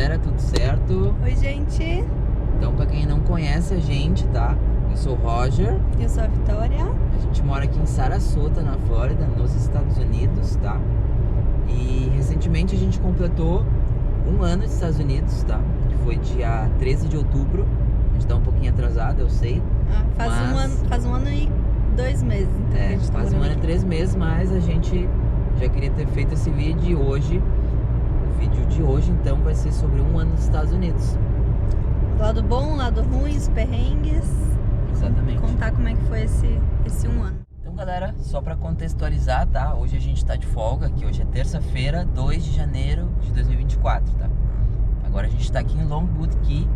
galera, tudo certo? Oi, gente. Então, pra quem não conhece a gente, tá? Eu sou o Roger. Eu sou a Vitória. A gente mora aqui em Sarasota, na Flórida, nos Estados Unidos, tá? E recentemente a gente completou 1 ano dos Estados Unidos, tá? Que foi dia 13 de outubro. A gente tá um pouquinho atrasado, eu sei. Faz um ano e 2 meses. Então, que a gente tá faz 1 ano e aqui. 3 meses, mas a gente já queria ter feito esse vídeo e hoje... O vídeo de hoje, então, vai ser sobre 1 ano dos Estados Unidos. Lado bom, lado ruim, os perrengues. Exatamente. Contar como é que foi esse 1 ano. Então, galera, só pra contextualizar, tá? Hoje a gente tá de folga, que hoje é terça-feira, 2 de janeiro de 2024, tá? Agora a gente tá aqui em Longwood Key,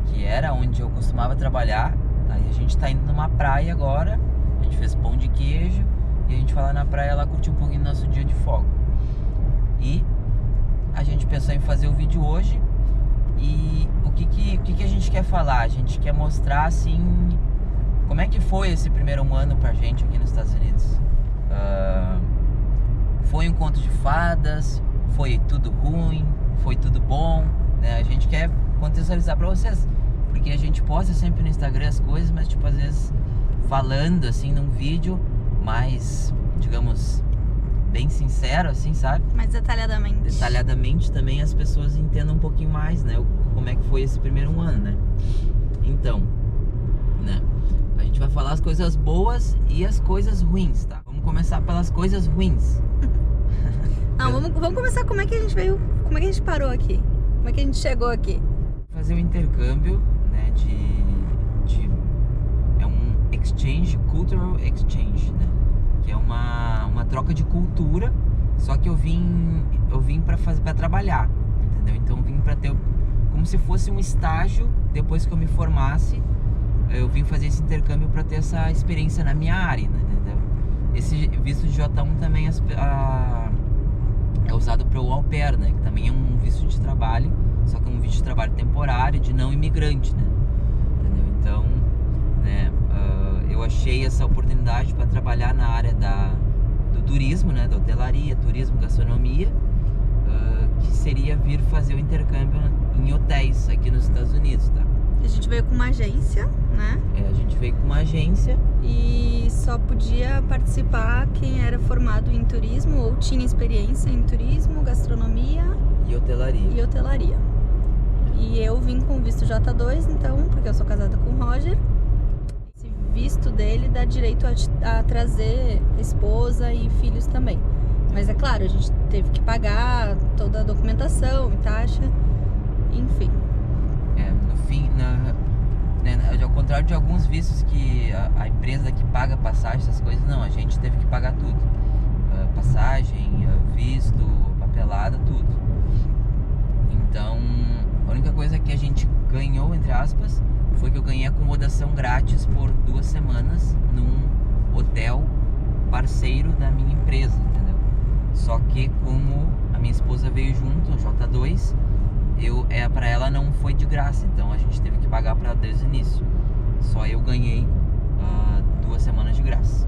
que era onde eu costumava trabalhar, tá? E a gente tá indo numa praia agora. A gente fez pão de queijo e a gente vai lá na praia lá curtir um pouquinho do nosso dia de folga. E a gente pensou em fazer o vídeo hoje. E o que a gente quer falar? A gente quer mostrar, assim, como é que foi esse primeiro ano pra gente aqui nos Estados Unidos. Foi um conto de fadas, foi tudo ruim, foi tudo bom, né? A gente quer contextualizar pra vocês, porque a gente posta sempre no Instagram as coisas, mas tipo, às vezes falando assim num vídeo mais, digamos, bem sincero, assim, sabe? Mais detalhadamente. Detalhadamente também as pessoas entendam um pouquinho mais, né? Como é que foi esse primeiro ano, né? Então, né? A gente vai falar as coisas boas e as coisas ruins, tá? Vamos começar pelas coisas ruins. Não, vamos começar como é que a gente veio, como é que a gente parou aqui? Como é que a gente chegou aqui? Fazer um intercâmbio, né? É um exchange, cultural exchange, né? Que é uma troca de cultura, só que eu vim para trabalhar, entendeu? Então eu vim para ter como se fosse um estágio. Depois que eu me formasse, eu vim fazer esse intercâmbio para ter essa experiência na minha área, né, entendeu? Esse visto de J1 também é usado para o au pair, né? Que também é um visto de trabalho, só que é um visto de trabalho temporário de não imigrante, né? Entendeu? Então, né? Eu achei essa oportunidade para trabalhar na área do turismo, né? Da hotelaria, turismo, gastronomia, que seria vir fazer o intercâmbio em hotéis aqui nos Estados Unidos, tá? A gente veio com uma agência, né? A gente veio com uma agência. E só podia participar quem era formado em turismo ou tinha experiência em turismo, gastronomia E hotelaria. E eu vim com o visto J2, então, porque eu sou casada com o Roger. Esse visto dele dá direito a trazer esposa e filhos também. Mas é claro, a gente teve que pagar toda a documentação e taxa, enfim. No fim, ao contrário de alguns vistos que a empresa que paga passagem, essas coisas, não, a gente teve que pagar tudo. Passagem, visto, papelada, tudo. Então, a única coisa que a gente ganhou, entre aspas, foi que eu ganhei acomodação grátis por 2 semanas num hotel parceiro da minha empresa, entendeu? Só que como a minha esposa veio junto, o J2, pra ela não foi de graça, então a gente teve que pagar pra ela desde o início. Só eu ganhei 2 semanas de graça.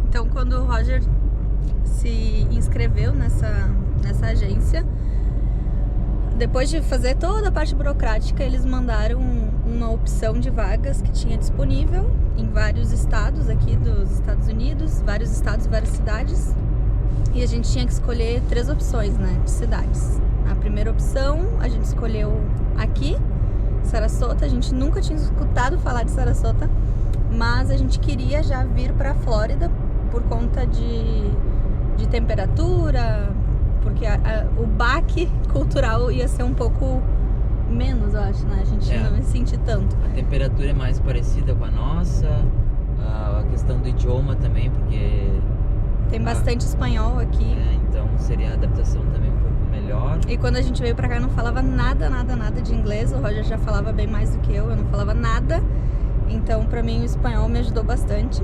Então, quando o Roger se inscreveu nessa agência, depois de fazer toda a parte burocrática, eles mandaram uma opção de vagas que tinha disponível em vários estados aqui dos Estados Unidos, vários estados e várias cidades. E a gente tinha que escolher 3 opções, né, de cidades. A primeira opção a gente escolheu aqui, Sarasota. A gente nunca tinha escutado falar de Sarasota, mas a gente queria já vir para a Flórida por conta de temperatura, porque o baque cultural ia ser um pouco menos, eu acho, né? A gente não ia sentir tanto. A temperatura é mais parecida com a nossa, a questão do idioma também, porque tem bastante espanhol aqui. Então seria a adaptação também um pouco melhor. E quando a gente veio pra cá, eu não falava nada de inglês. O Roger já falava bem mais do que eu não falava nada. Então, pra mim, o espanhol me ajudou bastante.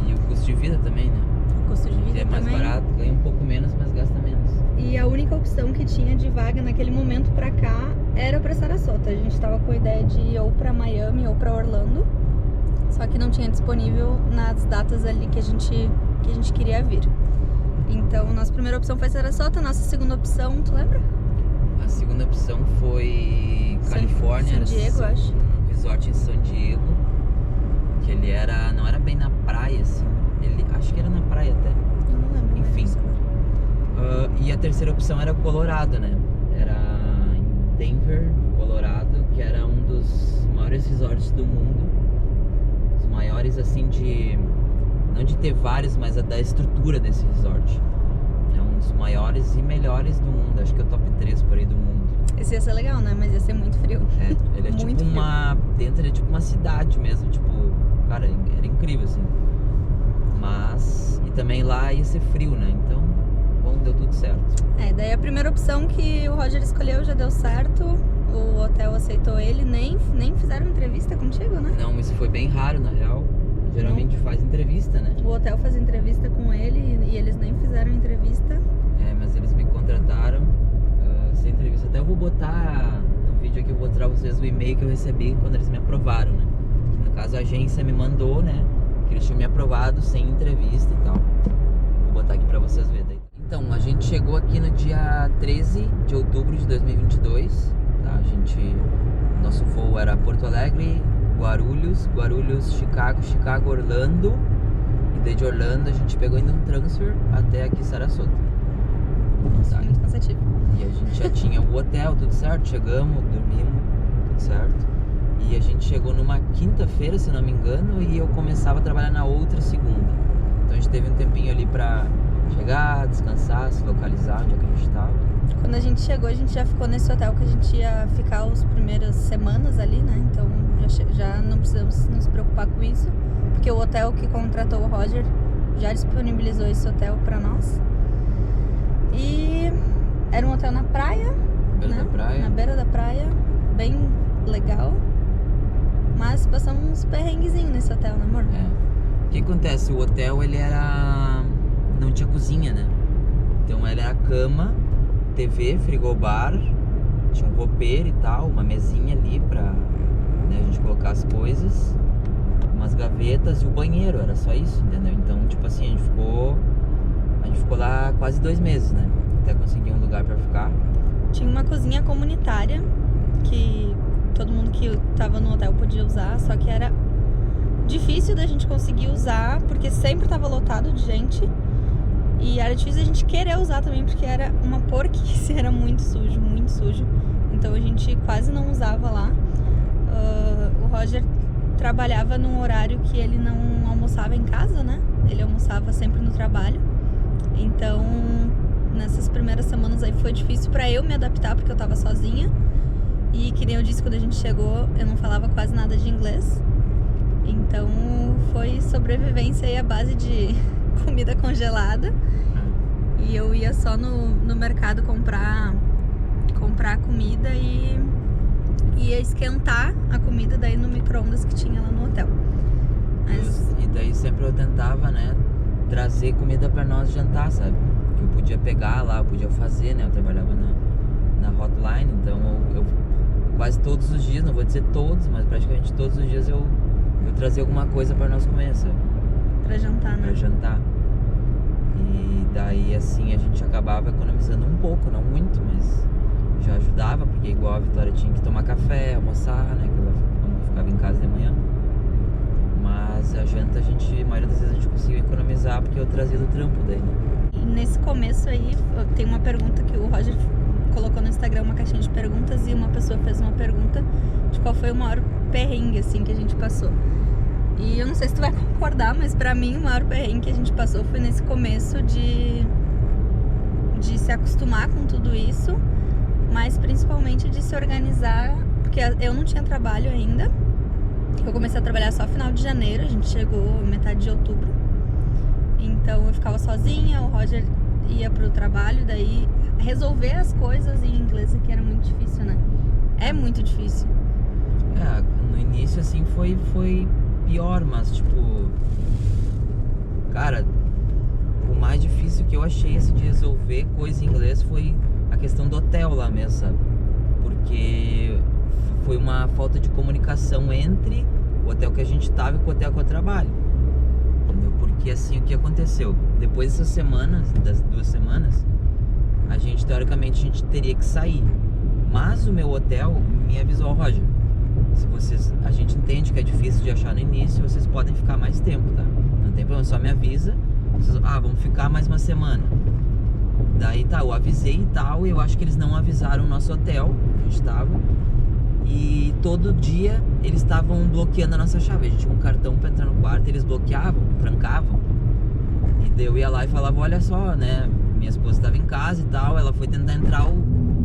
E o custo de vida também, né? O custo de vida é mais também. barato, ganha um pouco menos, mas gasta menos. E a única opção que tinha de vaga naquele momento pra cá era pra Sarasota. A gente tava com a ideia de ir ou pra Miami ou pra Orlando. Só que não tinha disponível nas datas ali que a gente queria vir. Então, nossa primeira opção foi Sarasota, nossa segunda opção, tu lembra? A segunda opção Califórnia. San Diego, era acho. um resort em San Diego. Que ele não era bem na praia, assim. Acho que era na praia até. Eu não lembro. Enfim. E a terceira opção era o Colorado, né? Era em Denver, Colorado, que era um dos maiores resorts do mundo. Os maiores, assim, não de ter vários, mas da estrutura desse resort. É um dos maiores e melhores do mundo. Acho que é o top 3 por aí do mundo. Esse ia ser legal, né? Mas ia ser muito frio. Ele é Muito tipo frio. dentro é tipo uma cidade mesmo. Tipo, cara, era incrível, assim. Mas... E também lá ia ser frio, né? Então, bom, deu tudo certo. Daí a primeira opção que o Roger escolheu já deu certo. O hotel aceitou ele. Nem fizeram entrevista contigo, né? Não, isso foi bem raro, na real. Geralmente faz entrevista, né? O hotel faz entrevista com ele e eles nem fizeram entrevista. Mas eles me contrataram sem entrevista. Até eu vou botar no vídeo aqui, eu vou mostrar pra vocês o e-mail que eu recebi quando eles me aprovaram, né? Que, no caso, a agência me mandou, né? Que eles tinham me aprovado sem entrevista e tal. Vou botar aqui pra vocês verem. Então, a gente chegou aqui no dia 13 de outubro de 2022, tá? Nosso voo era Porto Alegre, Guarulhos, Chicago, Orlando. E daí de Orlando a gente pegou ainda um transfer até aqui Sarasota. Nossa, muito cansativo. E a gente já tinha o hotel, tudo certo, chegamos, dormimos, tudo certo. E a gente chegou numa quinta-feira, se não me engano, e eu começava a trabalhar na outra segunda. Então a gente teve um tempinho ali pra chegar, descansar, se localizar onde é que a gente tava. Quando a gente chegou, a gente já ficou nesse hotel que a gente ia ficar as primeiras semanas ali, né? Então já não precisamos nos preocupar com isso, porque o hotel que contratou o Roger já disponibilizou esse hotel pra nós. E era um hotel na praia, Beira da praia. Na beira da praia, bem legal. Mas passamos uns perrenguezinhos nesse hotel, né, amor? O que acontece? O hotel, não tinha cozinha, né? Então ele era cama, TV, frigobar, tinha um roupeiro e tal, uma mesinha ali pra, né, a gente colocar as coisas, umas gavetas e o banheiro, era só isso, entendeu? Então, tipo assim, a gente ficou lá quase 2 meses, né? Até conseguir um lugar pra ficar. Tinha uma cozinha comunitária que todo mundo que tava no hotel podia usar, só que era difícil da gente conseguir usar, porque sempre tava lotado de gente. E era difícil a gente querer usar também, porque era uma porquice, era muito sujo, muito sujo. Então a gente quase não usava lá. O Roger trabalhava num horário que ele não almoçava em casa, né? Ele almoçava sempre no trabalho. Então, nessas primeiras semanas aí foi difícil pra eu me adaptar, porque eu tava sozinha. E que nem eu disse, quando a gente chegou, eu não falava quase nada de inglês. Então, foi sobrevivência aí à base de comida congelada. E eu ia só no mercado comprar comida e ia esquentar a comida daí no micro-ondas que tinha lá no hotel. E daí sempre eu tentava, né, trazer comida pra nós jantar, sabe? Que eu podia pegar lá, eu podia fazer, né? Eu trabalhava na hotline, então eu quase todos os dias, não vou dizer todos, mas praticamente todos os dias eu trazia alguma coisa pra nós comer, sabe? Pra jantar, né? Pra jantar. E daí assim a gente acabava economizando um pouco, não muito, mas já ajudava, porque igual a Vitória tinha que tomar café, almoçar, né? Que ela ficava em casa de manhã. Mas a janta a maioria das vezes a gente conseguiu economizar porque eu trazia do trampo daí, né? E nesse começo aí, tem uma pergunta que o Roger colocou no Instagram, uma caixinha de perguntas, e uma pessoa fez uma pergunta de qual foi o maior perrengue, assim, que a gente passou. E eu não sei se tu vai concordar, mas pra mim o maior perrengue que a gente passou foi nesse começo de se acostumar com tudo isso, mas principalmente de se organizar, porque eu não tinha trabalho ainda. Eu comecei a trabalhar só final de janeiro, a gente chegou metade de outubro. Então eu ficava sozinha, o Roger ia pro trabalho, daí resolver as coisas em inglês aqui era muito difícil, né? É muito difícil. No início assim foi pior, mas tipo, cara, o mais difícil que eu achei assim, de resolver coisa em inglês foi a questão do hotel lá mesmo, sabe? Porque foi uma falta de comunicação entre o hotel que a gente tava e o hotel que eu trabalho, entendeu? Porque assim, o que aconteceu? Depois das 2 semanas, a gente teoricamente teria que sair. Mas o meu hotel me avisou, Roger, a gente entende que é difícil de achar no início, vocês podem ficar mais tempo, tá? Não tem problema, só me avisa. Vamos ficar mais uma semana. Daí tá, eu avisei e tal, e eu acho que eles não avisaram o nosso hotel, que a gente tava. E todo dia eles estavam bloqueando a nossa chave. A gente tinha um cartão pra entrar no quarto, eles bloqueavam, trancavam. E daí eu ia lá e falava, olha só, né, minha esposa estava em casa e tal, ela foi tentar entrar,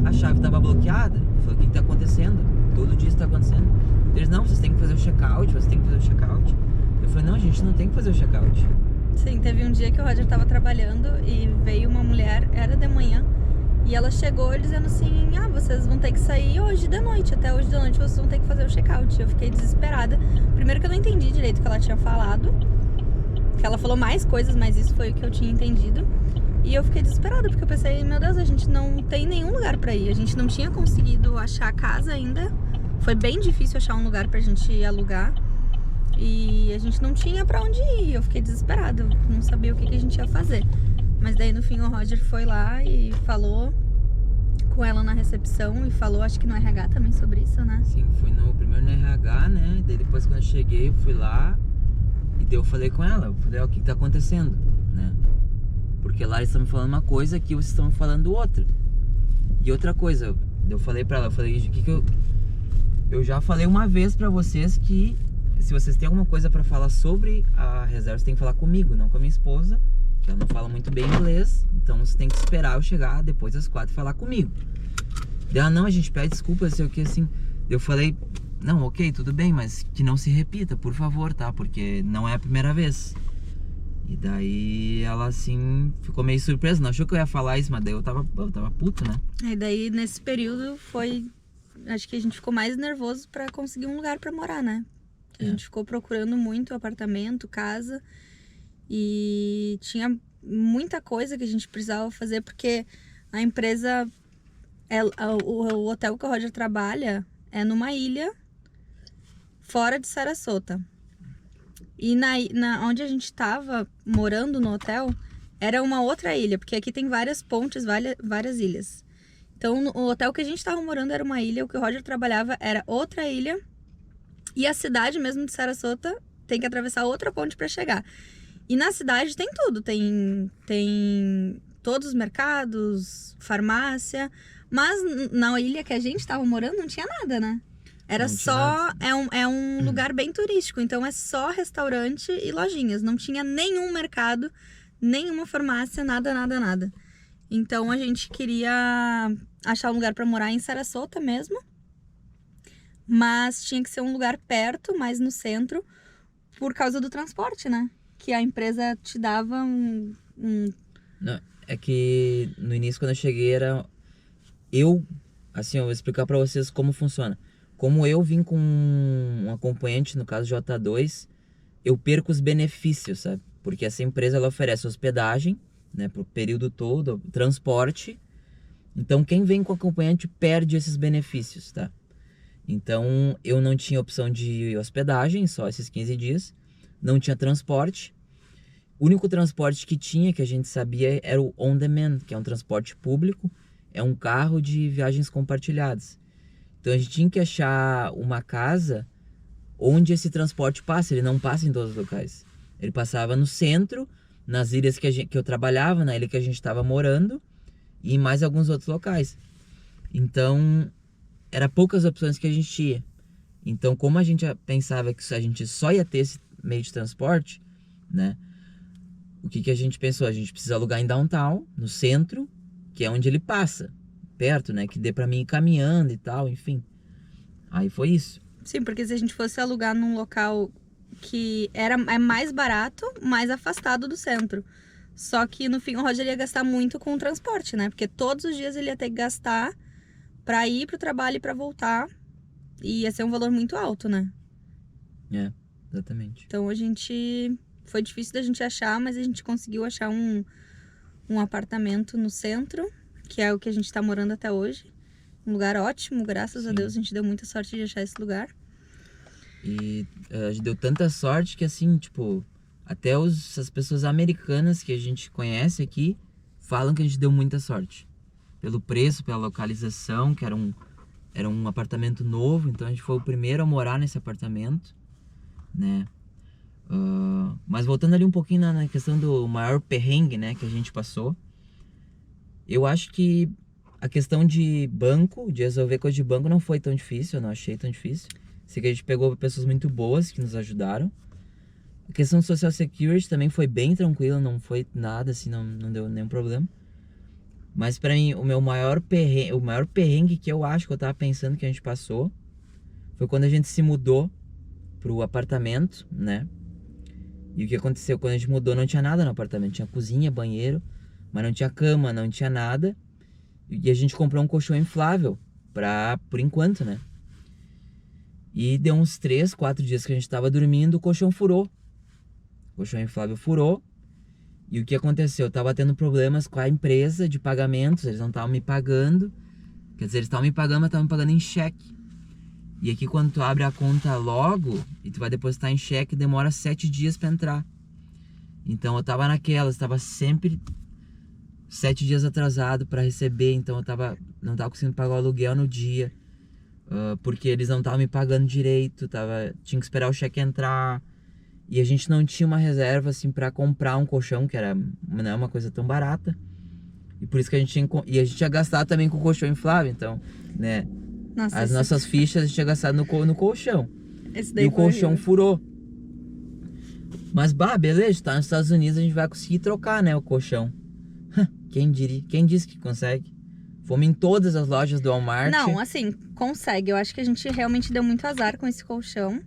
a chave estava bloqueada. Eu falei, o que tá acontecendo? Todo dia isso tá acontecendo. Eles, não, vocês têm que fazer o check-out, você tem que fazer o check-out. Eu falei, não, a gente não tem que fazer o check-out. Sim, teve um dia que o Roger tava trabalhando e veio uma mulher, era de manhã, e ela chegou dizendo assim, vocês vão ter que sair hoje de noite, até hoje de noite vocês vão ter que fazer o check-out. Eu fiquei desesperada. Primeiro que eu não entendi direito o que ela tinha falado, que ela falou mais coisas, mas isso foi o que eu tinha entendido. E eu fiquei desesperada, porque eu pensei, meu Deus, a gente não tem nenhum lugar pra ir. A gente não tinha conseguido achar a casa ainda. Foi bem difícil achar um lugar pra gente alugar. E a gente não tinha pra onde ir. Eu fiquei desesperada, eu não sabia o que a gente ia fazer. Mas daí no fim o Roger foi lá e falou com ela na recepção. E falou, acho que no RH também sobre isso, né? Sim, fui primeiro no RH, né? Daí depois quando eu cheguei, eu fui lá. E daí eu falei com ela, eu falei, o que tá acontecendo, né? Porque lá eles estão me falando uma coisa, aqui vocês estão me falando outra. E outra coisa, eu falei pra ela, eu falei, eu já falei uma vez pra vocês que se vocês têm alguma coisa pra falar sobre a reserva, você tem que falar comigo, não com a minha esposa, que ela não fala muito bem inglês, então você tem que esperar eu chegar depois das 4 e falar comigo. Daí, não, a gente pede desculpa, sei o que, assim. Eu falei, não, ok, tudo bem, mas que não se repita, por favor, tá? Porque não é a primeira vez. E daí ela, assim, ficou meio surpresa, não achou que eu ia falar isso, mas daí eu tava puto, né? E daí, nesse período, acho que a gente ficou mais nervoso pra conseguir um lugar pra morar, né? A gente ficou procurando muito apartamento, casa, e tinha muita coisa que a gente precisava fazer, porque a empresa, o hotel que o Roger trabalha é numa ilha fora de Sarasota. E onde a gente estava morando no hotel, era uma outra ilha, porque aqui tem várias pontes, várias ilhas. Então, o hotel que a gente estava morando era uma ilha, o que o Roger trabalhava era outra ilha, e a cidade mesmo de Sarasota tem que atravessar outra ponte para chegar. E na cidade tem tudo, tem todos os mercados, farmácia, mas na ilha que a gente estava morando não tinha nada, né? Era só, é um lugar bem turístico, então é só restaurante e lojinhas, não tinha nenhum mercado, nenhuma farmácia, nada. Então a gente queria achar um lugar para morar em Sarasota mesmo, mas tinha que ser um lugar perto, mais no centro, por causa do transporte, né? Que a empresa te dava Não, é que no início, quando eu cheguei, eu vou explicar pra vocês como funciona. Como eu vim com um acompanhante, no caso J2, eu perco os benefícios, sabe? Porque essa empresa, ela oferece hospedagem, né, pro período todo, transporte. Então, quem vem com acompanhante perde esses benefícios, tá? Então, eu não tinha opção de hospedagem, só esses 15 dias. Não tinha transporte. O único transporte que tinha, que a gente sabia, era o On Demand, que é um transporte público. É um carro de viagens compartilhadas. Então, a gente tinha que achar uma casa onde esse transporte passa. Ele não passa em todos os locais. Ele passava no centro, nas ilhas que eu trabalhava, na ilha que a gente estava morando, e em mais alguns outros locais. Então, era poucas opções que a gente tinha. Então, como a gente pensava que a gente só ia ter esse meio de transporte, né? O que a gente pensou? A gente precisa alugar em downtown, no centro, que é onde ele passa, perto, né? Que dê pra mim ir caminhando e tal, enfim. Aí foi isso. Sim, porque se a gente fosse alugar num local que é mais barato, mais afastado do centro. Só que no fim o Roger ia gastar muito com o transporte, né? Porque todos os dias ele ia ter que gastar pra ir pro trabalho e pra voltar. E ia ser um valor muito alto, né? É, exatamente. Então foi difícil da gente achar, mas a gente conseguiu achar um apartamento no centro, que é o que a gente tá morando até hoje. Um lugar ótimo, graças a Deus, a gente deu muita sorte de achar esse lugar. E a gente deu tanta sorte que, assim, tipo, até as pessoas americanas que a gente conhece aqui falam que a gente deu muita sorte. Pelo preço, pela localização, que era um Era um apartamento novo, então a gente foi o primeiro a morar nesse apartamento, né? Mas voltando ali um pouquinho na questão do maior perrengue, né, que a gente passou. Eu acho que a questão de banco, de resolver coisa de banco, não foi tão difícil, eu não achei tão difícil. Sei que a gente pegou pessoas muito boas que nos ajudaram. A questão do Social Security também foi bem tranquila, não foi nada assim, não deu nenhum problema. Mas pra mim, o maior perrengue que eu acho que eu tava pensando que a gente passou foi quando a gente se mudou pro apartamento, né? E o que aconteceu? Quando a gente mudou, não tinha nada no apartamento. Tinha cozinha, banheiro, mas não tinha cama, não tinha nada. E a gente comprou um colchão inflável, por enquanto, né? E deu uns 3, 4 dias que a gente tava dormindo, o colchão furou. O colchão inflável furou. E o que aconteceu? Eu tava tendo problemas com a empresa de pagamentos, eles não estavam me pagando. Quer dizer, eles estavam me pagando, mas estavam me pagando em cheque. E aqui quando tu abre a conta logo e tu vai depositar em cheque, demora 7 dias pra entrar. Então eu tava naquelas, tava sempre 7 dias atrasado pra receber, então eu não tava conseguindo pagar o aluguel no dia. Porque eles não estavam me pagando direito, tinha que esperar o cheque entrar. E a gente não tinha uma reserva assim pra comprar um colchão, que não é uma coisa tão barata. E por isso que a gente ia gastar também com o colchão inflável, então, né? Nossa, As nossas fichas a gente tinha gastado no colchão. Esse daí E o colchão horrível. furou. Mas, beleza, tá nos Estados Unidos, a gente vai conseguir trocar, né, o colchão. Quem diria? Quem disse que consegue? Fomos em todas as lojas do Walmart. Não, assim, consegue. Eu acho que a gente realmente deu muito azar com esse colchão.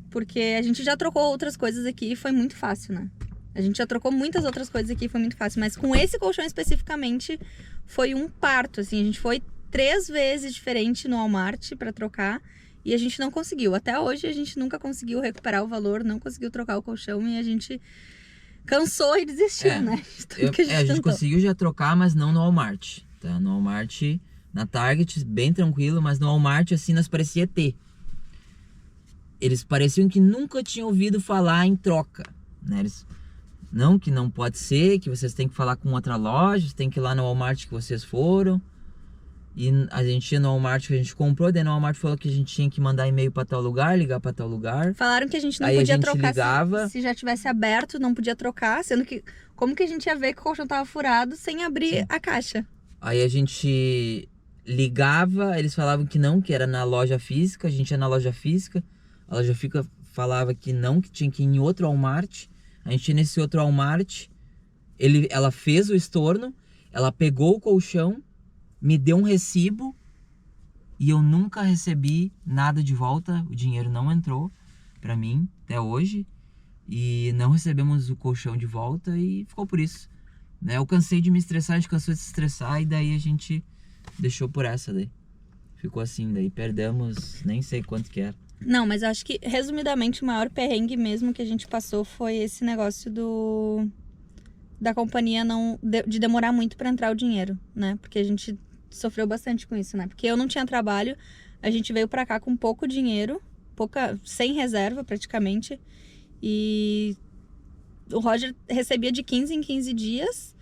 Porque a gente já trocou outras coisas aqui e foi muito fácil, né? A gente já trocou muitas outras coisas aqui e foi muito fácil. Mas com esse colchão especificamente, foi um parto, assim. A gente foi 3 vezes diferente no Walmart pra trocar. E a gente não conseguiu. Até hoje a gente nunca conseguiu recuperar o valor, não conseguiu trocar o colchão e a gente cansou e desistiu, né? De tudo que a gente tentou. conseguiu já trocar, mas não no Walmart, tá? No Walmart, na Target, bem tranquilo, mas no Walmart, assim, nós parecia ET. Eles pareciam que nunca tinham ouvido falar em troca, né? Que não pode ser, que vocês têm que falar com outra loja, tem que ir lá no Walmart que vocês foram. E a gente ia no Walmart que a gente comprou, daí no Walmart falou que a gente tinha que mandar e-mail pra tal lugar, ligar pra tal lugar. Falaram que a gente não Aí podia a gente trocar ligava. se já tivesse aberto, não podia trocar, sendo que como que a gente ia ver que o colchão tava furado sem abrir a caixa? Aí a gente ligava, eles falavam que não, que era na loja física, a gente ia na loja física. A loja física falava que não, que tinha que ir em outro Walmart. A gente ia nesse outro Walmart, ela fez o estorno, ela pegou o colchão, me deu um recibo e eu nunca recebi nada de volta. O dinheiro não entrou pra mim até hoje e não recebemos o colchão de volta e ficou por isso, né? Eu cansei de me estressar, a gente cansou de se estressar e daí a gente deixou por essa daí. Ficou assim, daí perdemos nem sei quanto que era. Não, mas eu acho que, resumidamente, o maior perrengue mesmo que a gente passou foi esse negócio da companhia de demorar muito pra entrar o dinheiro, né? Porque a gente sofreu bastante com isso, né? Porque eu não tinha trabalho, a gente veio pra cá com pouco dinheiro, sem reserva praticamente, e o Roger recebia de 15 em 15 dias,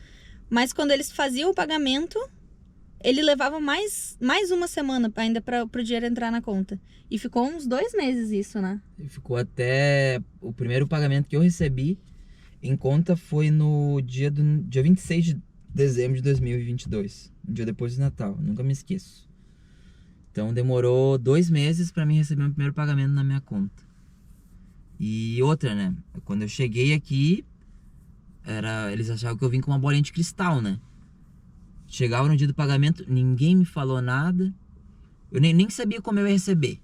mas quando eles faziam o pagamento, ele levava mais uma semana ainda pro dinheiro entrar na conta. E ficou uns 2 meses isso, né? Ficou até... O primeiro pagamento que eu recebi em conta foi no dia 26 de dezembro de 2022. Um dia depois do Natal. Nunca me esqueço. Então demorou 2 meses pra mim receber meu primeiro pagamento na minha conta. E outra, né? Quando eu cheguei aqui, eles achavam que eu vim com uma bolinha de cristal, né? Chegava no dia do pagamento, ninguém me falou nada. Eu nem sabia como eu ia receber.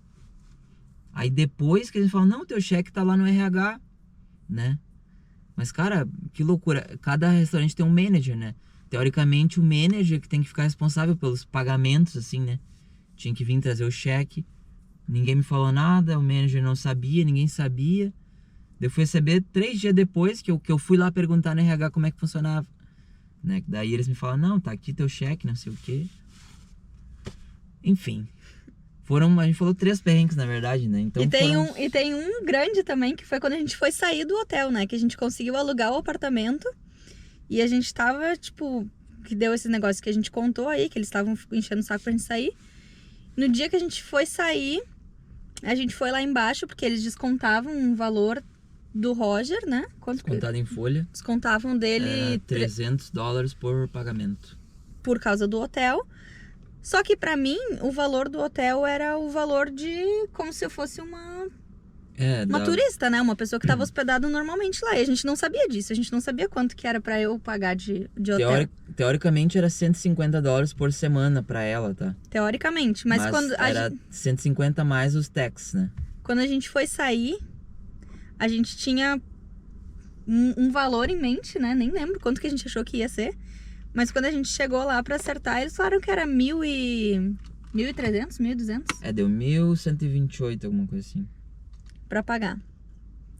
Aí depois que eles falam, não, teu cheque tá lá no RH, né? Mas, cara, que loucura. Cada restaurante tem um manager, né? Teoricamente, o manager que tem que ficar responsável pelos pagamentos, assim, né? Tinha que vir trazer o cheque. Ninguém me falou nada, o manager não sabia, ninguém sabia. Eu fui receber 3 dias depois que eu fui lá perguntar no RH como é que funcionava. Né? Daí eles me falam, não, tá aqui teu cheque, não sei o quê. Enfim. A gente falou 3 perrengues, na verdade, né? Então e tem um grande também, que foi quando a gente foi sair do hotel, né? Que a gente conseguiu alugar o apartamento. E a gente tava, tipo... Que deu esse negócio que a gente contou aí, que eles estavam enchendo o saco pra gente sair. No dia que a gente foi sair, a gente foi lá embaixo, porque eles descontavam um valor do Roger, né? Quanto Descontado em folha. Descontavam dele $300 por pagamento. por causa do hotel. Só que pra mim, o valor do hotel era o valor de como se eu fosse uma turista, né? Uma pessoa que estava hospedada normalmente lá. E a gente não sabia disso. A gente não sabia quanto que era pra eu pagar de hotel. Teoricamente era $150 por semana pra ela, tá? Teoricamente. Mas quando era 150 mais os taxes, né? Quando a gente foi sair, a gente tinha um valor em mente, né? Nem lembro quanto que a gente achou que ia ser. Mas quando a gente chegou lá pra acertar, eles falaram que era 1.300, 1.200. Deu 1.128, alguma coisa assim. Pra pagar.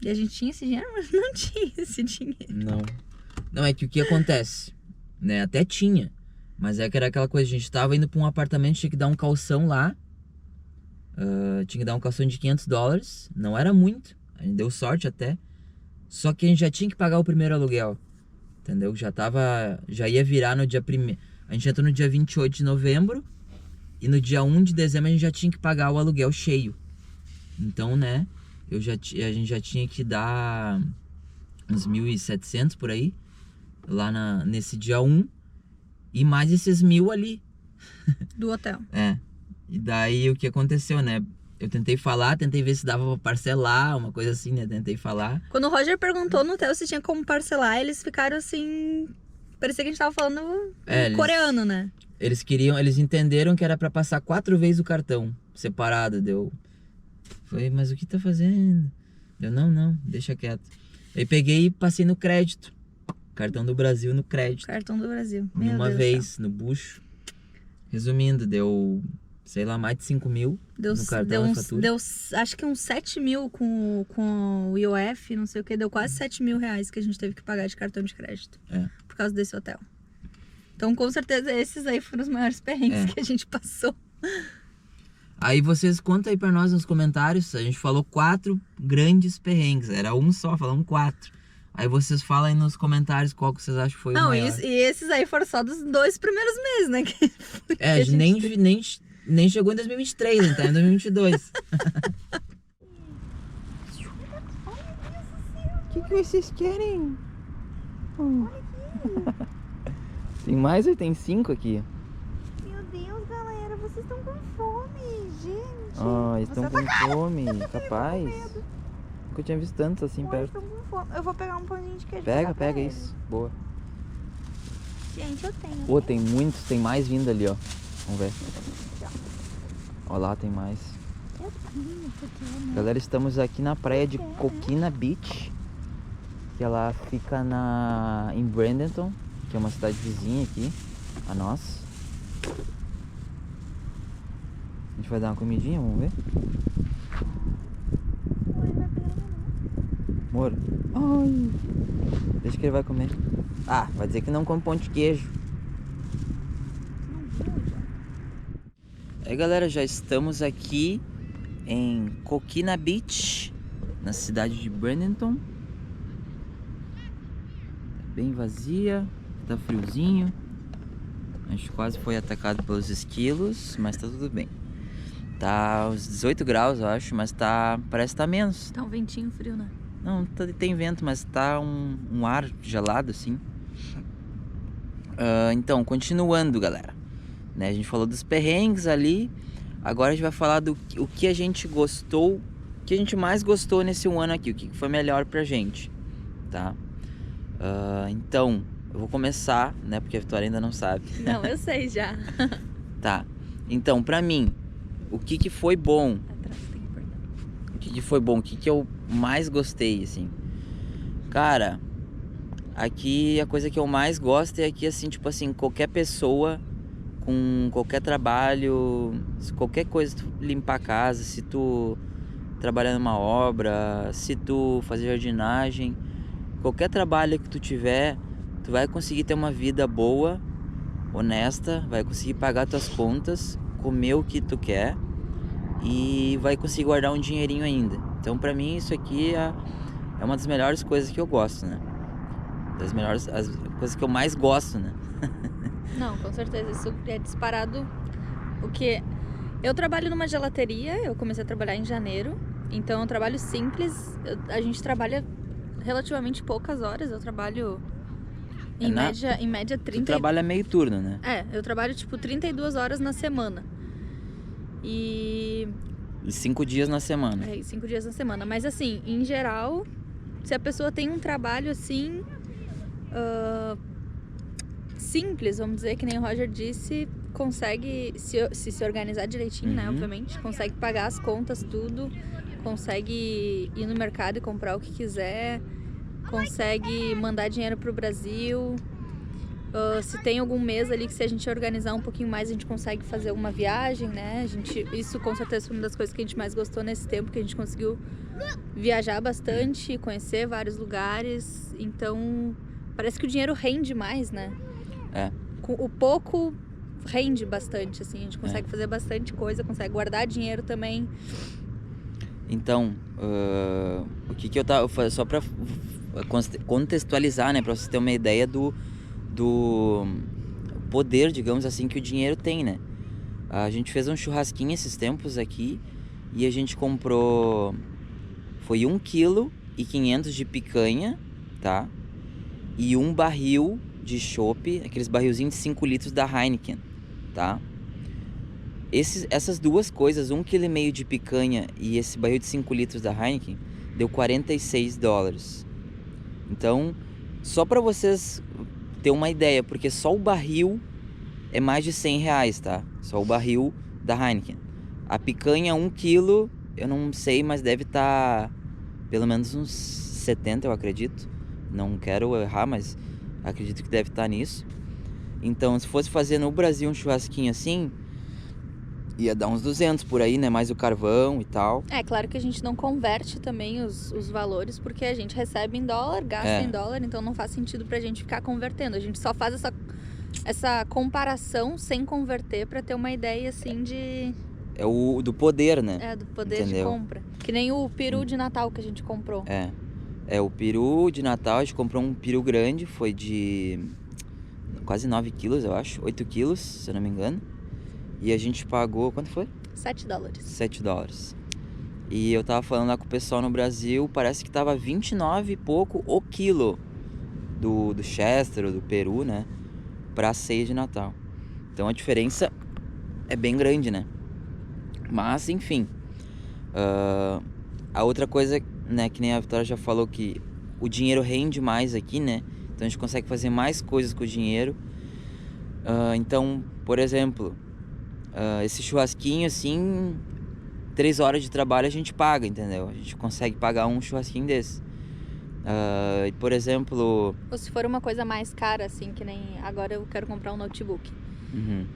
E a gente tinha esse dinheiro, mas não tinha esse dinheiro. Não, é que o que acontece, né? Até tinha. Mas é que era aquela coisa, a gente tava indo pra um apartamento, tinha que dar um calção lá. Tinha que dar um calção de $500. Não era muito. A gente deu sorte até. Só que a gente já tinha que pagar o primeiro aluguel. Entendeu? Já ia virar no dia 1º. A gente entrou no dia 28 de novembro. E no dia 1 de dezembro a gente já tinha que pagar o aluguel cheio. Então, né? A gente já tinha que dar uns 1.700 por aí. Lá nesse dia 1. E mais esses 1.000 ali. Do hotel. E daí o que aconteceu, né? Eu tentei ver se dava pra parcelar, uma coisa assim, né? Tentei falar. Quando o Roger perguntou no hotel se tinha como parcelar, eles ficaram assim... Parecia que a gente tava falando coreano, né? Eles entenderam que era pra passar 4 vezes o cartão, separado, deu... Falei, mas o que tá fazendo? Eu, não, deixa quieto. Aí peguei e passei no crédito. Cartão do Brasil no crédito. Cartão do Brasil. Uma vez, no bucho. Resumindo, deu... sei lá, mais de 5.000 no cartão, na fatura. Deu acho que uns 7.000 com o IOF, não sei o que. Deu quase 7.000 reais que a gente teve que pagar de cartão de crédito. Por causa desse hotel. Então, com certeza, esses aí foram os maiores perrengues que a gente passou. Aí vocês contam aí pra nós nos comentários. A gente falou 4 grandes perrengues. Era um só, falamos 4. Aí vocês falam aí nos comentários qual que vocês acham que foi o maior. E esses aí foram só dos 2 primeiros meses, né? A gente nem chegou em 2023, a gente tá em 2022. O que vocês querem? Tem mais ou tem 5 aqui? Meu Deus, galera, vocês estão com fome, gente. Eles estão com fome, capaz. Nunca tinha visto tantos assim perto. Estão com fome. Eu vou pegar um pãozinho de queijo. Pega isso. Boa. Gente, eu tenho. Pô, tem muitos, tem mais vindo ali, ó. Vamos ver. Ó lá, tem mais. Galera, estamos aqui na praia de Coquina Beach. Que ela fica em Bradenton, que é uma cidade vizinha aqui a nós. A gente vai dar uma comidinha, vamos ver? Amor, deixa que ele vai comer. Vai dizer que não come pão de queijo. Aí galera, já estamos aqui em Coquina Beach, na cidade de Bradenton. Bem vazia, tá friozinho. A gente quase foi atacado pelos esquilos, mas tá tudo bem. Tá uns 18 graus, eu acho, mas parece que tá menos. Tá um ventinho frio, né? Não, tem vento, mas tá um ar gelado assim. Então, continuando, galera. Né, a gente falou dos perrengues ali. Agora a gente vai falar o que a gente gostou, o que a gente mais gostou nesse ano aqui, o que foi melhor pra gente, tá? Então, eu vou começar, né, porque a Vitória ainda não sabe. Não, eu sei já. Tá, então, pra mim, o que foi bom? O que foi bom? O que eu mais gostei, assim? Cara, aqui a coisa que eu mais gosto é aqui, assim, tipo assim, qualquer pessoa com qualquer trabalho, qualquer coisa, tu limpar a casa, se tu trabalhar numa obra, se tu fazer jardinagem, qualquer trabalho que tu tiver, tu vai conseguir ter uma vida boa, honesta, vai conseguir pagar tuas contas, comer o que tu quer e vai conseguir guardar um dinheirinho ainda. Então pra mim isso aqui é uma das melhores coisas que eu gosto, né? As coisas que eu mais gosto, né? Não, com certeza, isso é disparado. O que Eu trabalho numa gelateria, eu comecei a trabalhar em janeiro, então é um trabalho simples, a gente trabalha relativamente poucas horas, eu trabalho em média 30... Tu trabalha meio turno, né? Eu trabalho tipo 32 horas na semana. E 5 dias na semana. 5 dias na semana, mas assim, em geral, se a pessoa tem um trabalho assim... simples, vamos dizer, que nem o Roger disse, consegue se organizar direitinho, né, obviamente, consegue pagar as contas, tudo, consegue ir no mercado e comprar o que quiser, consegue mandar dinheiro pro Brasil. Se tem algum mês ali que se a gente organizar um pouquinho mais, a gente consegue fazer uma viagem, né, isso com certeza foi uma das coisas que a gente mais gostou nesse tempo, que a gente conseguiu viajar bastante, conhecer vários lugares, então parece que o dinheiro rende mais, né? O pouco rende bastante, assim, a gente consegue fazer bastante coisa, consegue guardar dinheiro também. Então, o que eu tava... Só pra contextualizar, né, pra você ter uma ideia do poder, digamos assim, que o dinheiro tem, né? A gente fez um churrasquinho esses tempos aqui e a gente comprou... Foi 1,5 kg de picanha, tá? E um barril de chopp, aqueles barrilzinhos de 5 litros da Heineken, tá? Essas duas coisas, 1,5 kg de picanha e esse barril de 5 litros da Heineken, deu $46. Então, só pra vocês ter uma ideia, porque só o barril é mais de R$100, tá? Só o barril da Heineken. A picanha, 1 kg, eu não sei, mas deve estar pelo menos uns 70, eu acredito. Não quero errar, mas acredito que deve estar nisso. Então, se fosse fazer no Brasil um churrasquinho assim, ia dar uns 200 por aí, né? Mais o carvão e tal. É claro que a gente não converte também os valores, porque a gente recebe em dólar, gasta em dólar, então não faz sentido pra gente ficar convertendo. A gente só faz essa comparação sem converter pra ter uma ideia, assim, de... É do poder, né? Do poder. Entendeu? De compra. Que nem o peru de Natal que a gente comprou. O peru de Natal, a gente comprou um peru grande, foi de quase 9 quilos, eu acho, 8 quilos, se eu não me engano. E a gente pagou, quanto foi? $7. $7. E eu tava falando lá com o pessoal no Brasil, parece que tava 29 e pouco o quilo do Chester, ou do peru, né? Pra ceia de Natal. Então a diferença é bem grande, né? Mas, enfim. A outra coisa, né, que nem a Vitória já falou, que o dinheiro rende mais aqui, né? Então a gente consegue fazer mais coisas com o dinheiro. Então, por exemplo, esse churrasquinho, assim, 3 horas de trabalho a gente paga, entendeu? A gente consegue pagar um churrasquinho desse. Por exemplo... Ou se for uma coisa mais cara, assim, que nem agora eu quero comprar um notebook.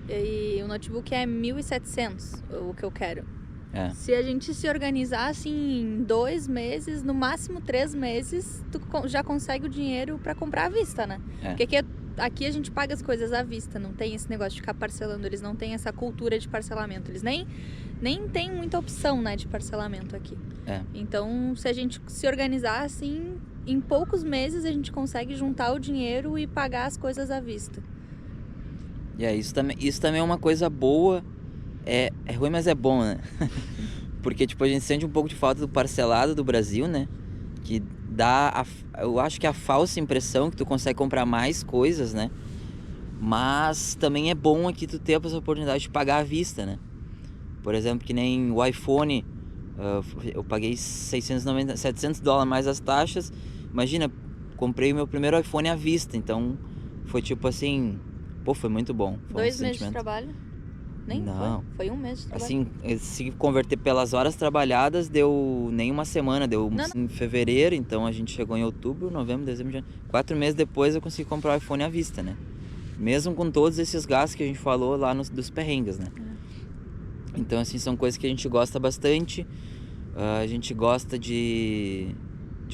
E o notebook é 1.700, o que eu quero. Se a gente se organizar assim em 2 meses, no máximo 3 meses, tu já consegue o dinheiro pra comprar à vista, né? Porque aqui a gente paga as coisas à vista, não tem esse negócio de ficar parcelando, eles não têm essa cultura de parcelamento, eles nem tem muita opção, né, de parcelamento aqui. Então, se a gente se organizar assim, em poucos meses a gente consegue juntar o dinheiro e pagar as coisas à vista. Isso também é uma coisa boa. É ruim, mas é bom, né? Porque, tipo, a gente sente um pouco de falta do parcelado do Brasil, né? Que dá, eu acho que a falsa impressão que tu consegue comprar mais coisas, né? Mas também é bom aqui tu ter essa oportunidade de pagar à vista, né? Por exemplo, que nem o iPhone, eu paguei $700 mais as taxas. Imagina, comprei o meu primeiro iPhone à vista, então foi tipo assim... Pô, foi muito bom. Foi 2 meses de trabalho? Nem não. Foi 1 mês de trabalho. Assim, se converter pelas horas trabalhadas, deu nem uma semana, deu em fevereiro, então a gente chegou em outubro, novembro, dezembro, janeiro. 4 meses depois eu consegui comprar o iPhone à vista, né? Mesmo com todos esses gastos que a gente falou lá dos perrengues, né? Então, assim, são coisas que a gente gosta bastante. A gente gosta de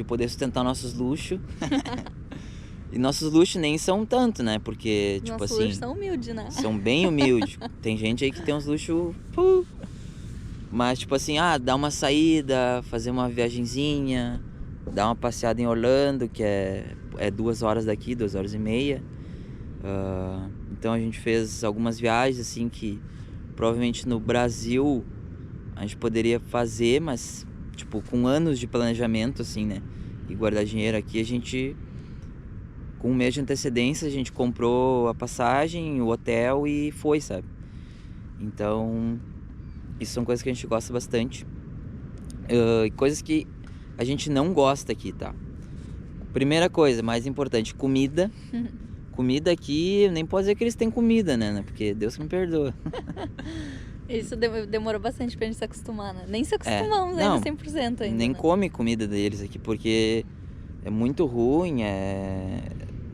poder sustentar nossos luxos. E nossos luxos nem são tanto, né? Porque, tipo nossos assim... luxos são humildes, né? São bem humildes. Tem gente aí que tem uns luxos... Mas, tipo assim, dar uma saída, fazer uma viagenzinha, dar uma passeada em Orlando, que é 2 horas daqui, 2 horas e meia. Então a gente fez algumas viagens, assim, que provavelmente no Brasil a gente poderia fazer, mas tipo com anos de planejamento assim, né? E guardar dinheiro. Aqui a gente, com um mês de antecedência, a gente comprou a passagem, o hotel e foi, sabe? Então, isso são coisas que a gente gosta bastante. E coisas que a gente não gosta aqui, tá? Primeira coisa, mais importante, comida. Comida aqui, nem pode dizer que eles têm comida, né? Porque Deus me perdoa. Isso demorou bastante pra gente se acostumar, né? Nem se acostumamos ainda 100% ainda. Nem né? come comida deles aqui, porque é muito ruim, é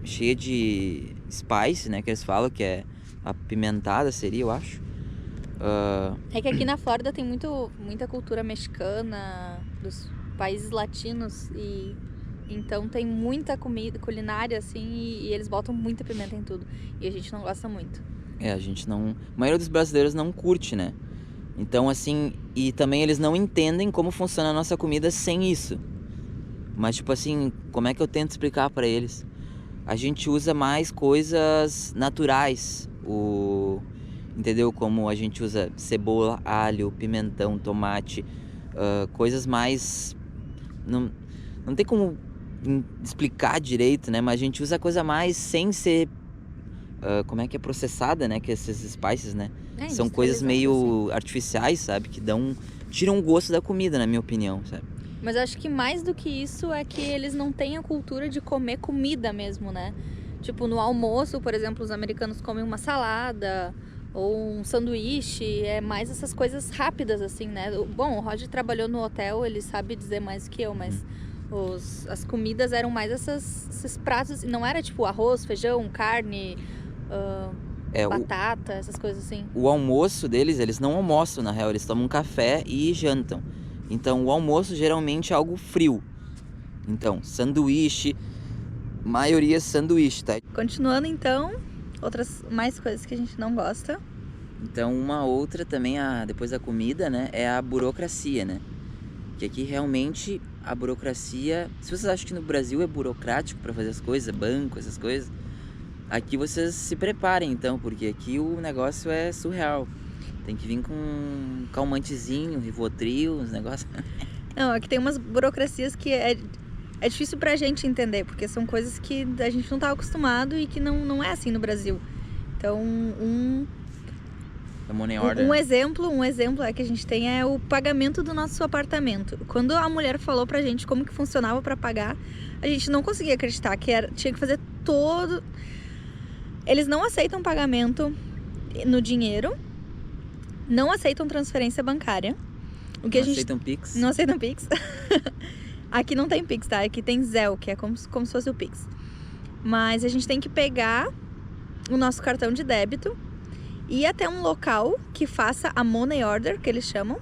cheia de spice, né? Que eles falam que é apimentada, seria, eu acho. É que aqui na Flórida tem muita cultura mexicana, dos países latinos, e então tem muita comida culinária, assim, e eles botam muita pimenta em tudo. E a gente não gosta muito. A gente não... A maioria dos brasileiros não curte, né? Então, assim... E também eles não entendem como funciona a nossa comida sem isso. Mas, tipo assim, como é que eu tento explicar pra eles? A gente usa mais coisas naturais. Entendeu? Como a gente usa cebola, alho, pimentão, tomate. Coisas mais... Não tem como explicar direito, né? Mas a gente usa coisa mais sem ser... como é que é processada, né? Que esses spices, né? São coisas meio artificiais, sabe? Que tiram o gosto da comida, na minha opinião, sabe? Mas eu acho que mais do que isso é que eles não têm a cultura de comer comida mesmo, né? Tipo, no almoço, por exemplo, os americanos comem uma salada ou um sanduíche, é mais essas coisas rápidas, assim, né? Bom, o Roger trabalhou no hotel, ele sabe dizer mais que eu, mas as comidas eram mais esses pratos, não era tipo arroz, feijão, carne... batata, essas coisas assim. O almoço deles, eles não almoçam, na real, eles tomam café e jantam. Então o almoço geralmente é algo frio. Então, sanduíche, maioria sanduíche, tá? Continuando então, mais coisas que a gente não gosta. Então uma outra também, depois da comida, né, é a burocracia, né? Que aqui realmente a burocracia... Se vocês acham que no Brasil é burocrático pra fazer as coisas, banco, essas coisas... Aqui vocês se preparem então, porque aqui o negócio é surreal. Tem que vir com um calmantezinho, Rivotril, uns negócios. Não, aqui tem umas burocracias que é difícil pra gente entender, porque são coisas que a gente não tá acostumado e que não é assim no Brasil. Então, um exemplo é que a gente tem é o pagamento do nosso apartamento. Quando a mulher falou pra gente como que funcionava pra pagar, a gente não conseguia acreditar que tinha que fazer todo... Eles não aceitam pagamento no dinheiro, não aceitam transferência bancária. Aceitam Pix? Não aceitam Pix. Aqui não tem Pix, tá? Aqui tem Zelle, que é como se fosse o Pix. Mas a gente tem que pegar o nosso cartão de débito e ir até um local que faça a money order, que eles chamam.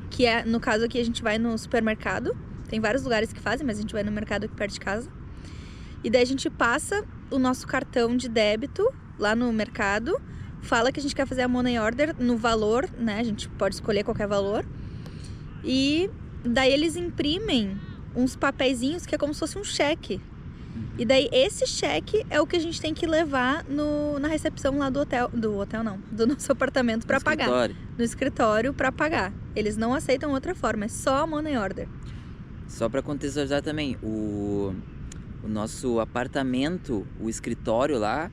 Que é, no caso aqui, a gente vai no supermercado. Tem vários lugares que fazem, mas a gente vai no mercado aqui perto de casa. E daí a gente passa o nosso cartão de débito lá no mercado, fala que a gente quer fazer a money order no valor, né? A gente pode escolher qualquer valor. E daí eles imprimem uns papeizinhos que é como se fosse um cheque. E daí esse cheque é o que a gente tem que levar na recepção lá do nosso apartamento para pagar. No escritório para pagar. Eles não aceitam outra forma, é só a money order. Só para contextualizar também, o nosso apartamento, o escritório lá,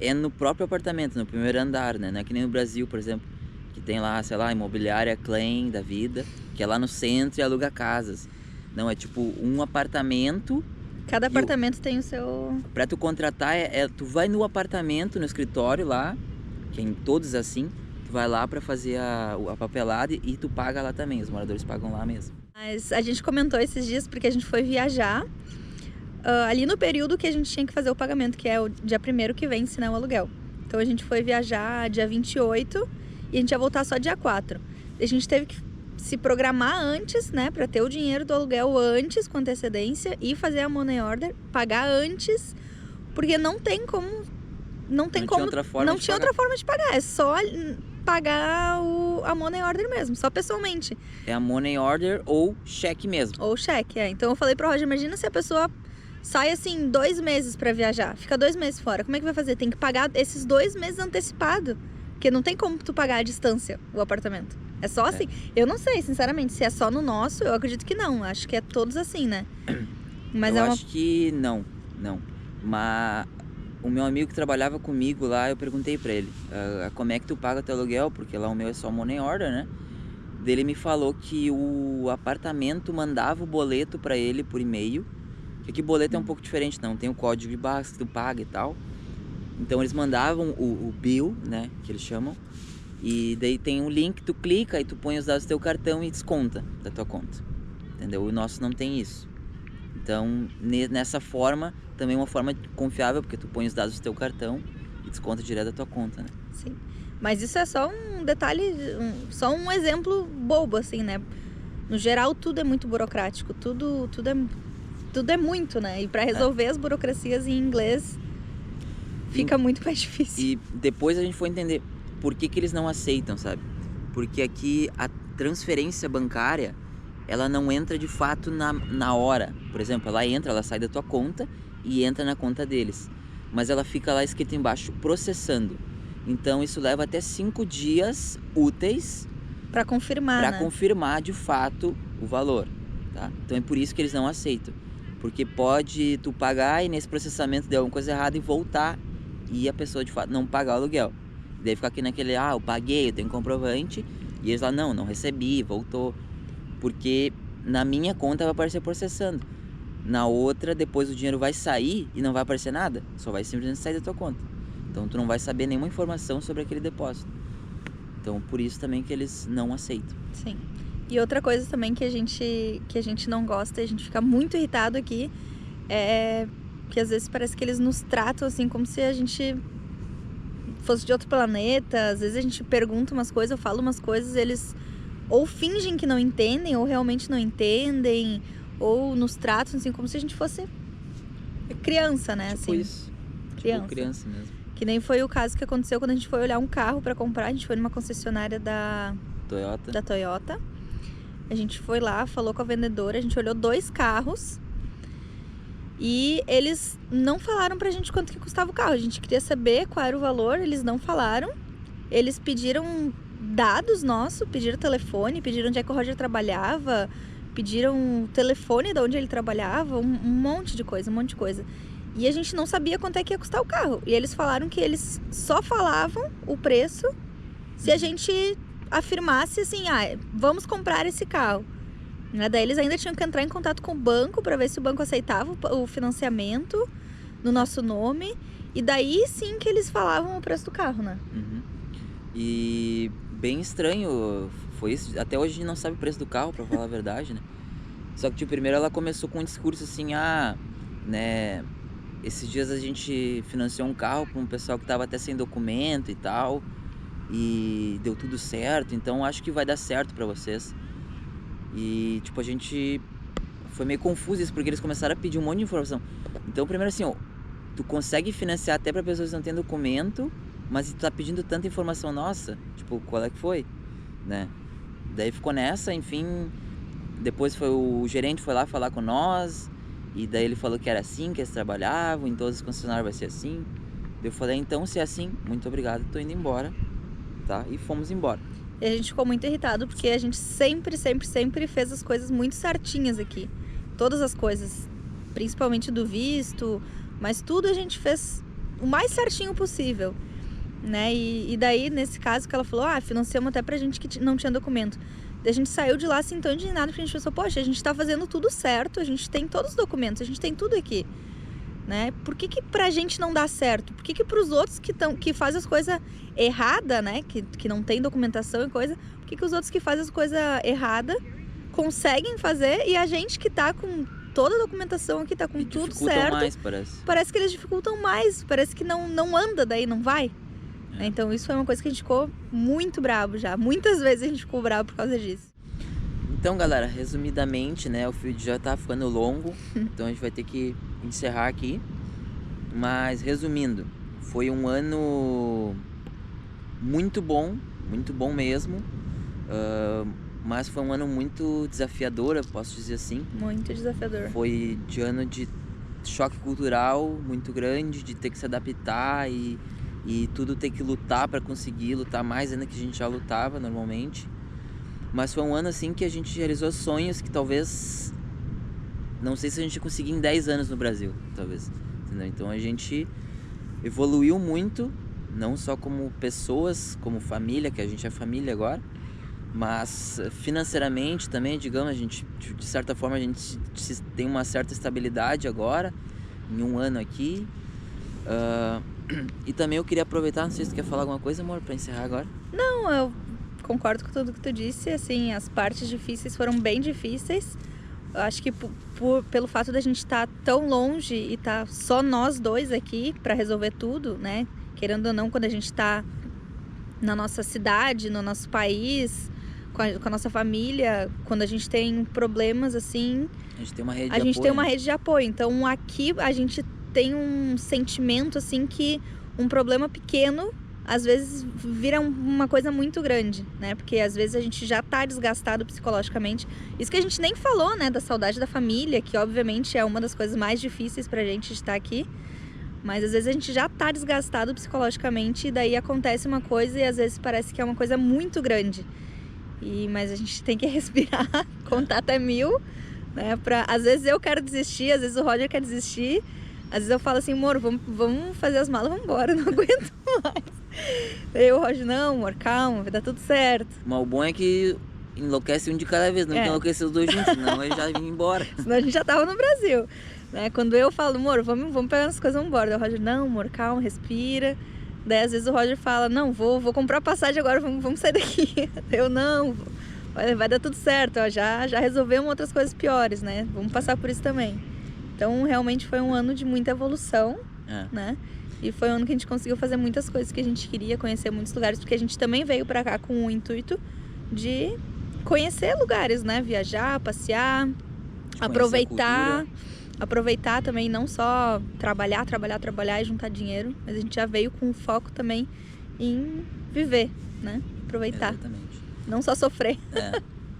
é no próprio apartamento, no primeiro andar, né? Não é que nem no Brasil, por exemplo, que tem lá, sei lá, imobiliária Klein da vida, que é lá no centro e aluga casas. Não, é tipo um apartamento. Cada apartamento tem o seu... Pra tu contratar, tu vai no apartamento, no escritório lá, que é em todos assim, tu vai lá pra fazer a papelada e tu paga lá também, os moradores pagam lá mesmo. Mas a gente comentou esses dias porque a gente foi viajar ali no período que a gente tinha que fazer o pagamento, que é o dia 1º que vence, né, o aluguel. Então a gente foi viajar dia 28 e a gente ia voltar só dia 4. A gente teve que se programar antes, né, pra ter o dinheiro do aluguel antes, com antecedência, e fazer a money order, pagar antes, porque não tinha outra forma de pagar, é só pagar a money order mesmo, só pessoalmente. É a money order ou cheque mesmo. Ou cheque, Então eu falei pro Roger, imagina se a pessoa sai assim 2 meses pra viajar, fica 2 meses fora, como é que vai fazer? Tem que pagar esses 2 meses antecipado. Porque não tem como tu pagar à distância o apartamento. É só assim. Eu não sei, sinceramente, se é só no nosso, eu acredito que não. Acho que é todos assim, né? Mas eu acho que não. Mas o meu amigo que trabalhava comigo lá, eu perguntei pra ele, como é que tu paga teu aluguel? Porque lá o meu é só money order, né? Ele me falou que o apartamento mandava o boleto pra ele por e-mail. Que aqui boleto é um pouco diferente, não tem o código de barras que tu paga e tal. Então eles mandavam o bill, né, que eles chamam. E daí tem um link, tu clica e tu põe os dados do teu cartão e desconta da tua conta. Entendeu? O nosso não tem isso. Então, nessa forma, também é uma forma confiável, porque tu põe os dados do teu cartão e desconta direto da tua conta, né? Sim. Mas isso é só um detalhe, só um exemplo bobo, assim, né? No geral, tudo é muito burocrático, tudo é muito, né? E para resolver as burocracias em inglês, fica muito mais difícil. E depois a gente foi entender por que eles não aceitam, sabe? Porque aqui a transferência bancária, ela não entra de fato na hora. Por exemplo, ela sai da tua conta e entra na conta deles. Mas ela fica lá escrito embaixo, processando. Então isso leva até 5 dias úteis para confirmar, para né? confirmar de fato o valor, tá? Então é por isso que eles não aceitam. Porque pode tu pagar e nesse processamento der alguma coisa errada e voltar e a pessoa de fato não pagar o aluguel. Daí fica aqui naquele, eu paguei, eu tenho comprovante. E eles lá, não recebi, voltou. Porque na minha conta vai aparecer processando. Na outra, depois o dinheiro vai sair e não vai aparecer nada. Só vai simplesmente sair da tua conta. Então tu não vai saber nenhuma informação sobre aquele depósito. Então por isso também que eles não aceitam. Sim. E outra coisa também que a gente não gosta, a gente fica muito irritado aqui, é que às vezes parece que eles nos tratam assim como se a gente fosse de outro planeta. Às vezes a gente pergunta umas coisas, eu falo umas coisas, eles ou fingem que não entendem, ou realmente não entendem, ou nos tratam assim como se a gente fosse criança, né? Tipo assim, isso. criança. Tipo criança mesmo. Que nem foi o caso que aconteceu quando a gente foi olhar um carro para comprar. A gente foi numa concessionária da Toyota. A gente foi lá, falou com a vendedora, a gente olhou 2 carros e eles não falaram pra gente quanto que custava o carro. A gente queria saber qual era o valor, eles não falaram. Eles pediram dados nossos, pediram telefone, pediram onde é que o Roger trabalhava, pediram o telefone de onde ele trabalhava, um monte de coisa. E a gente não sabia quanto é que ia custar o carro. E eles falaram que eles só falavam o preço se a gente afirmasse assim, vamos comprar esse carro. Daí eles ainda tinham que entrar em contato com o banco para ver se o banco aceitava o financiamento no nosso nome. E daí sim que eles falavam o preço do carro, né? Uhum. E bem estranho foi isso. Até hoje a gente não sabe o preço do carro, pra falar a verdade, né? Só que primeiro ela começou com um discurso assim, né? Esses dias a gente financiou um carro para um pessoal que tava até sem documento e tal. E deu tudo certo, então acho que vai dar certo pra vocês. E a gente foi meio confuso isso, porque eles começaram a pedir um monte de informação. Então primeiro assim, tu consegue financiar até pra pessoas que não têm documento, mas tu tá pedindo tanta informação nossa, qual é que foi, né? Daí ficou nessa, enfim. Depois o gerente foi lá falar com nós, e daí ele falou que era assim que eles trabalhavam, em todos os concessionários vai ser assim. Eu falei, então se é assim, muito obrigado, tô indo embora. Tá? E fomos embora. E a gente ficou muito irritado porque a gente sempre fez as coisas muito certinhas aqui. Todas as coisas, principalmente do visto, mas tudo a gente fez o mais certinho possível, né? E daí, nesse caso que ela falou, financiamos até pra gente que não tinha documento. Daí a gente saiu de lá assim tão indignado porque a gente pensou, poxa, a gente tá fazendo tudo certo, a gente tem todos os documentos, a gente tem tudo aqui. Né? Por que pra gente não dá certo? Por que pros outros que fazem as coisas erradas, né? Que não tem documentação e coisa, por que os outros que fazem as coisas erradas conseguem fazer e a gente que tá com toda a documentação aqui, tá com tudo certo, mais, parece que eles dificultam mais, parece que não anda, daí não vai. Então isso foi uma coisa que a gente ficou muito bravo já. Muitas vezes a gente ficou bravo por causa disso. Então galera, resumidamente, né, o vídeo já tá ficando longo, então a gente vai ter que encerrar aqui. Mas resumindo, foi um ano muito bom mesmo, mas foi um ano muito desafiador, eu posso dizer assim. Muito desafiador. Foi de ano de choque cultural muito grande, de ter que se adaptar e e tudo ter que lutar para conseguir, lutar mais ainda que a gente já lutava normalmente. Mas foi um ano assim que a gente realizou sonhos que talvez, não sei se a gente conseguir em 10 anos no Brasil, talvez, entendeu? Então a gente evoluiu muito, não só como pessoas, como família, que a gente é família agora, mas financeiramente também, digamos, a gente, de certa forma, a gente tem uma certa estabilidade agora, em um ano aqui. E também eu queria aproveitar, não sei se tu quer falar alguma coisa, amor, pra encerrar agora. Não, eu concordo com tudo que tu disse, assim, as partes difíceis foram bem difíceis. Eu acho que pelo fato da gente estar tão longe e estar só nós dois aqui para resolver tudo, né? Querendo ou não, quando a gente está na nossa cidade, no nosso país, com a nossa família, quando a gente tem problemas assim, a gente tem uma rede de a gente apoio, tem uma né? rede de apoio. Então aqui a gente tem um sentimento assim que um problema pequeno às vezes vira uma coisa muito grande, né? Porque às vezes a gente já tá desgastado psicologicamente. Isso que a gente nem falou, né? Da saudade da família, que obviamente é uma das coisas mais difíceis pra gente estar aqui. Mas às vezes a gente já tá desgastado psicologicamente e daí acontece uma coisa e às vezes parece que é uma coisa muito grande. Mas a gente tem que respirar, contar até 1000, né? Às vezes eu quero desistir, às vezes o Roger quer desistir. Às vezes eu falo assim, amor, vamos fazer as malas, vamos embora, não aguento mais. Daí o Roger, não, amor, calma, vai dar tudo certo. Mas o bom é que enlouquece um de cada vez, não que enlouquecer os dois juntos, senão ele já vinha embora. Senão a gente já tava no Brasil, né? Quando eu falo, amor, vamos pegar as coisas, vamos embora. Daí o Roger, não, amor, calma, respira. Daí às vezes o Roger fala, não, vou comprar passagem agora, vamos sair daqui. Eu, não, vai dar tudo certo, ó, já resolvemos outras coisas piores, né? Vamos passar por isso também. Então realmente foi um ano de muita evolução, né? E foi um ano que a gente conseguiu fazer muitas coisas que a gente queria, conhecer muitos lugares, porque a gente também veio pra cá com o intuito de conhecer lugares, né? Viajar, passear, aproveitar também, não só trabalhar e juntar dinheiro, mas a gente já veio com foco também em viver, né? Aproveitar. Exatamente. Não só sofrer.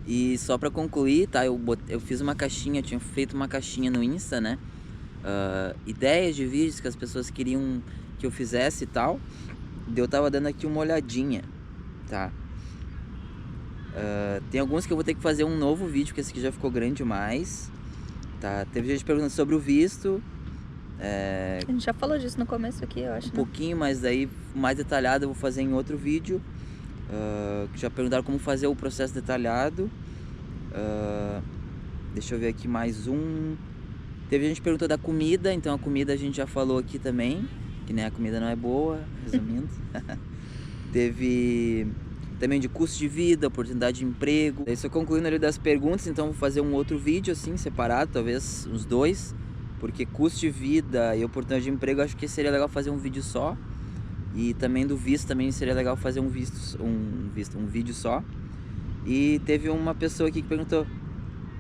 E só pra concluir, tá? Eu fiz uma caixinha, tinha feito uma caixinha no Insta, né? Ideias de vídeos que as pessoas queriam que eu fizesse e tal. Eu tava dando aqui uma olhadinha, tá? Tem alguns que eu vou ter que fazer um novo vídeo, porque esse aqui já ficou grande demais, tá? Teve gente perguntando sobre o visto. A gente já falou disso no começo aqui, eu acho, um pouquinho, mas daí mais detalhado eu vou fazer em outro vídeo. Já perguntaram como fazer o processo detalhado. Deixa eu ver aqui mais um. Teve gente que perguntou da comida, então a comida a gente já falou aqui também, que né, a comida não é boa, resumindo. Teve também de custo de vida, oportunidade de emprego. Daí só concluindo ali das perguntas, então vou fazer um outro vídeo assim, separado, talvez uns 2, porque custo de vida e oportunidade de emprego acho que seria legal fazer um vídeo só. E também do visto também seria legal fazer um vídeo só. E teve uma pessoa aqui que perguntou: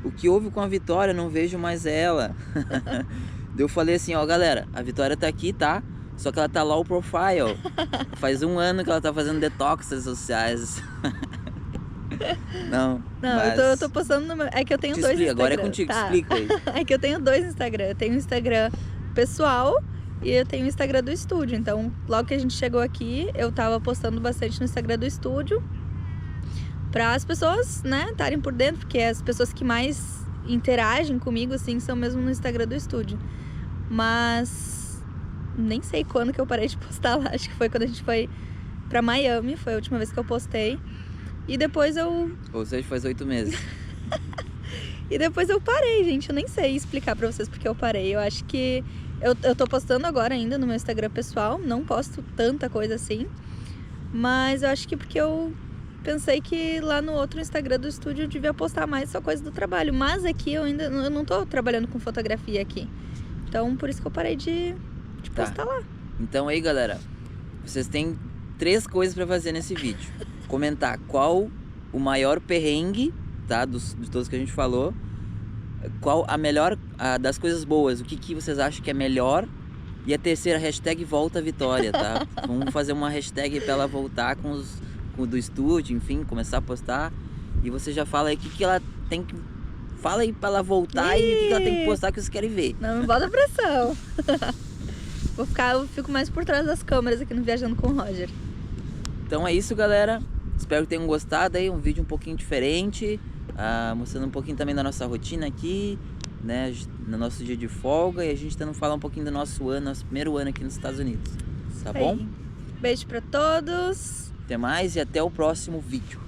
o que houve com a Vitória? Não vejo mais ela. Eu falei assim, ó, galera, a Vitória tá aqui, tá? Só que ela tá low profile. Faz 1 ano que ela tá fazendo detox nas redes sociais. Não, mas... eu tô postando no meu... É que eu tenho 2 Instagram. Agora é contigo, tá. Explica aí. É que eu tenho 2 Instagram. Eu tenho o Instagram pessoal e eu tenho o Instagram do estúdio. Então, logo que a gente chegou aqui, eu tava postando bastante no Instagram do estúdio para as pessoas, né, estarem por dentro, porque as pessoas que mais interagem comigo, assim, são mesmo no Instagram do estúdio. Mas nem sei quando que eu parei de postar lá. Acho que foi quando a gente foi pra Miami, foi a última vez que eu postei. E depois eu... Ou seja, faz 8 meses. E depois eu parei, gente. Eu nem sei explicar pra vocês porque eu parei. Eu acho que... Eu tô postando agora ainda no meu Instagram pessoal. Não posto tanta coisa assim. Mas eu acho que porque eu pensei que lá no outro Instagram do estúdio eu devia postar mais só coisa do trabalho. Mas aqui eu não tô trabalhando com fotografia aqui. Então por isso que eu parei de postar lá. Então aí, galera, vocês têm 3 coisas pra fazer nesse vídeo. Comentar qual o maior perrengue, tá? De todos que a gente falou. Qual a melhor das coisas boas, o que vocês acham que é melhor. E a terceira, hashtag volta Vitória, tá? Vamos fazer uma hashtag pra ela voltar com o do estúdio, enfim, começar a postar. E você já fala aí o que ela tem que... Fala aí pra ela voltar e o que ela tem que postar que vocês querem ver. Não me bota pressão. Eu fico mais por trás das câmeras aqui no Viajando com o Roger. Então é isso, galera. Espero que tenham gostado aí, um vídeo um pouquinho diferente, mostrando um pouquinho também da nossa rotina aqui, né, no nosso dia de folga, e a gente tentando falar um pouquinho do nosso ano, nosso primeiro ano aqui nos Estados Unidos. Tá bom? Beijo pra todos. Até mais e até o próximo vídeo.